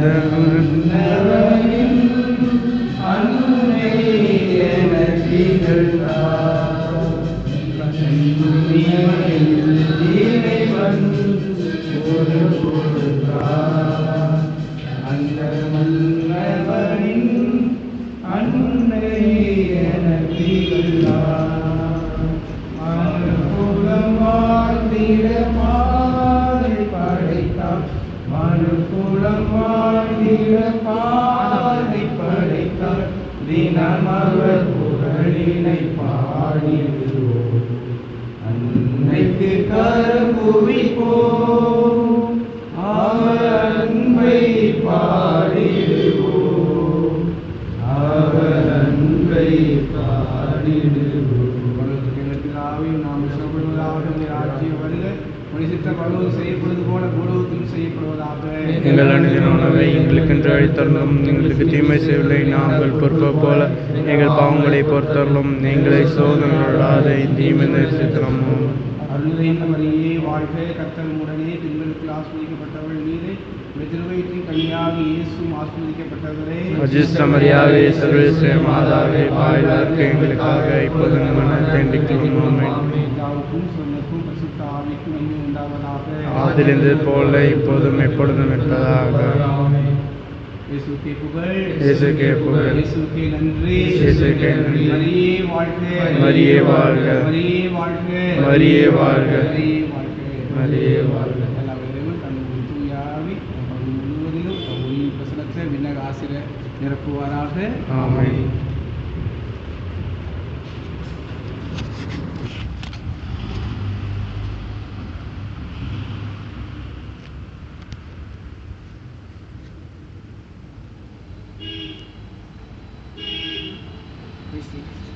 மன்னவனின் அன்னை எனக்கிகழ்ந்தார். கண்ணிமையில் இறைவன் ஒரு கொடுத்தார். அந்த மன்னவனின் அன்னை எனக்கிகழ்ந்தார். மனுக்குலம் வாழ்ந்திட பாதை படைத்தார். மனுக்குலம் வாழ்ந்திட பாதை படைத்தார். தினம் அவர் புகழினை பாடிடுவோம். அன்னைக்கு கரங்குவிப்போம். அவர் அன்பை பாடிடுவோம். அவர் அன்பை பாடிடுவோம். நாம் இஷ்டப்படுவதாக ஆட்சியை வருக. மனித பலவும் செய்யப்படுவது போல பூலோகத்தில் செய்யப்படுவதாக. எங்கள் அனுதின உணவை எங்களுக்கென்று அளித்தருளும். எங்களுக்கு தீமை செய்யவில்லை நாங்கள் பொறுப்பது போல எங்கள் பாவங்களை பொறுத்தருளும். எங்களை சோதனைகளாத தீமை தரிசித்தரமும். அருள்நிறைந்த மரியே வாழ்க. கர்த்தர் உடனே பெண்களுக்கு ஆஸ்வதிக்கப்பட்டவள் நீரே. திருவயிற்றின் கன்னியாக இயேசுவும் ஆஸ்வதிக்கப்பட்டவரே. அஜிஷ்ட மரியாவே சர்வேஸ்வர மாதாவே பாய்வார்க்கு எங்களுக்காக இப்போது வேண்டிக்கொள்ளும். பிதாவுக்கும் சுதனுக்கும் பரிசுத்த ஆவிக்கும் நன்மை உண்டாவதாக. ஆதிலிருந்து போல இப்போதும் எப்பொழுதும் இருப்பதாக. இயேசுவுக்கே புகழ். இயேசுவுக்கே புகழ். இயேசுவுக்கே நன்றி. இயேசுவுக்கே நன்றி. மரியே வாழ்க. மரியே வாழ்க. மரியே வாழ்க. மரியே வாழ்க. மரியே வாழ்க. மரியே வாழ்க. எல்லா வேலையும் தன்னுடைய தூயாவி முழுவதிலும் ஒளி பிரசனத்தை விண்ணக ஆசிரியர் நிரப்புவாராக. ஆமென். Please.